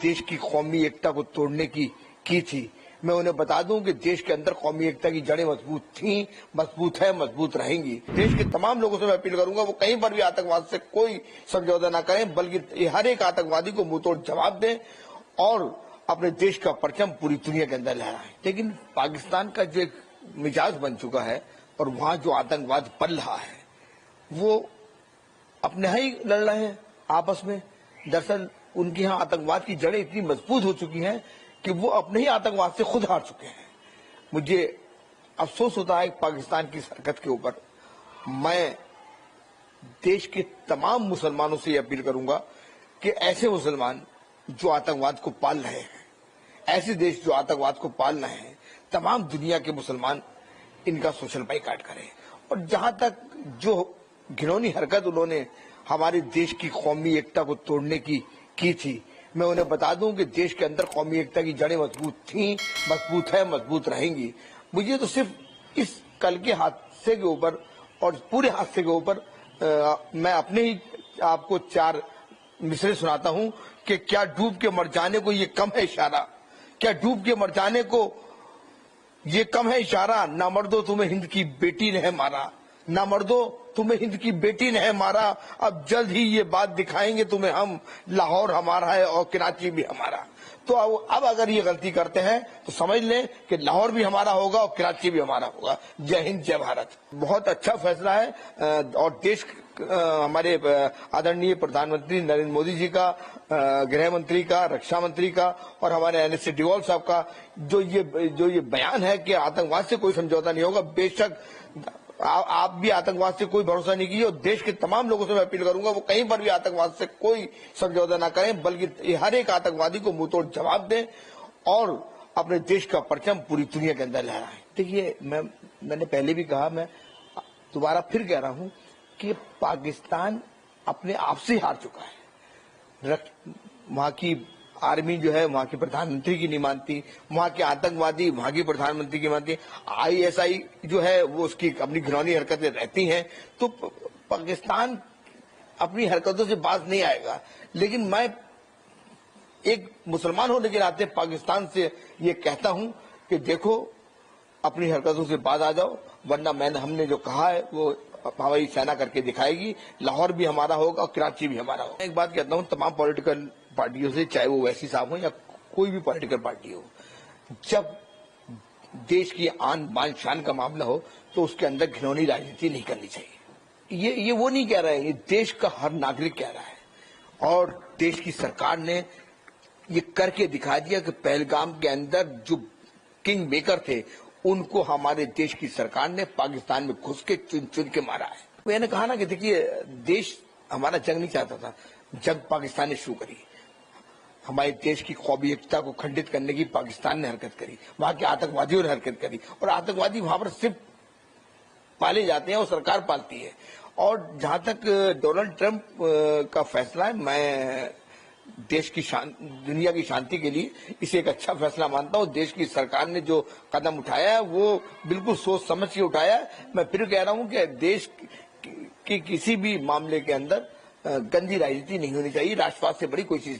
देश की कौमी एकता को तोड़ने की थी। मैं उन्हें बता दूं कि देश के अंदर कौमी एकता की जड़ें मजबूत थीं, मजबूत है, मजबूत रहेंगी। देश के तमाम लोगों से मैं अपील करूंगा वो कहीं पर भी आतंकवाद से कोई समझौता न करें, बल्कि हर एक आतंकवादी को मुंहतोड़ जवाब दें और अपने देश का परचम पूरी दुनिया के अंदर लहराएं। लेकिन पाकिस्तान का जो एक मिजाज बन चुका है और वहां जो आतंकवाद पल रहा है वो अपने ही लड़ रहे हैं आपस में। दरअसल उनके यहाँ आतंकवाद की जड़ें इतनी मजबूत हो चुकी हैं कि वो अपने ही आतंकवाद से खुद हार चुके हैं। मुझे अफसोस होता है पाकिस्तान की हरकत के ऊपर। मैं देश के तमाम मुसलमानों से अपील करूंगा कि ऐसे मुसलमान जो आतंकवाद को पाल रहे हैं, ऐसे देश जो आतंकवाद को पाल रहे हैं, तमाम दुनिया के मुसलमान इनका सोशल बाइकाट करें। और जहां तक जो घिनौनी हरकत उन्होंने हमारे देश की कौमी एकता को तोड़ने की थी, मैं उन्हें बता दूं कि देश के अंदर कौमी एकता की जड़ें मजबूत थीं, मजबूत है, मजबूत रहेंगी। मुझे तो सिर्फ इस कल के हादसे के ऊपर और पूरे हादसे के ऊपर मैं अपने ही आपको 4 मिसरे सुनाता हूं कि क्या डूब के मर जाने को ये कम है इशारा, क्या डूब के मर जाने को ये कम है इशारा, ना मर्दो तुम्हें हिंद की बेटी ने है मारा, ना मर्दो तुम्हें हिंद की बेटी ने है मारा, अब जल्द ही ये बात दिखाएंगे तुम्हें हम, लाहौर हमारा है और कराची भी हमारा। तो अब अगर ये गलती करते हैं तो समझ लें कि लाहौर भी हमारा होगा और कराची भी हमारा होगा। जय हिंद, जय भारत। बहुत अच्छा फैसला है और देश हमारे आदरणीय प्रधानमंत्री नरेंद्र मोदी जी का, गृह मंत्री का, रक्षा मंत्री का और हमारे एनएसए डिवाल साहब का जो ये बयान है कि आतंकवाद से कोई समझौता नहीं होगा। बेशक आप भी आतंकवाद से कोई भरोसा नहीं कीजिए और देश के तमाम लोगों से मैं अपील करूंगा वो कहीं पर भी आतंकवाद से कोई समझौता न करें, बल्कि हर एक आतंकवादी को मुंहतोड़ जवाब दें और अपने देश का परचम पूरी दुनिया के अंदर लहराएं। देखिए, मैंने पहले भी कहा, मैं दोबारा फिर कह रहा हूं कि पाकिस्तान अपने आप से हार चुका है। वहां की आर्मी जो है वहां के प्रधानमंत्री की नहीं मानती, वहां के आतंकवादी वहां की प्रधानमंत्री की मानती, आईएसआई जो है वो उसकी अपनी घिनौनी हरकतें रहती हैं। तो पाकिस्तान अपनी हरकतों से बाज नहीं आएगा। लेकिन मैं एक मुसलमान होने के नाते पाकिस्तान से ये कहता हूं कि देखो अपनी हरकतों से बाज आ जाओ, वरना हमने जो कहा है वो हमारी सेना करके दिखाएगी। लाहौर भी हमारा होगा और कराची भी हमारा होगा। एक बात कहता हूं तमाम पॉलिटिकल पार्टियों से, चाहे वो वैसी साहब हो या कोई भी पॉलिटिकल पार्टी हो, जब देश की आन बान शान का मामला हो तो उसके अंदर घिनौनी राजनीति नहीं करनी चाहिए। ये वो नहीं कह रहे हैं, ये देश का हर नागरिक कह रहा है और देश की सरकार ने ये करके दिखा दिया कि पहलगाम के अंदर जो किंग मेकर थे उनको हमारे देश की सरकार ने पाकिस्तान में घुस के चुन चुन के मारा है। मैंने कहा ना कि देखिए, देश हमारा जंग नहीं चाहता था, जंग पाकिस्तान ने शुरू करी। हमारे देश की कौमी एकता को खंडित करने की पाकिस्तान ने हरकत करी, वहां के आतंकवादियों ने हरकत करी और आतंकवादी वहां पर सिर्फ पाले जाते हैं और सरकार पालती है। और जहां तक डोनाल्ड ट्रंप का फैसला है, मैं देश की दुनिया की शांति के लिए इसे एक अच्छा फैसला मानता हूं। देश की सरकार ने जो कदम उठाया है वो बिल्कुल सोच समझ के उठाया है। मैं फिर कह रहा हूं कि देश की किसी भी मामले के अंदर गंदी राजनीति नहीं होनी चाहिए। राष्ट्रवाद से बड़ी कोई चीज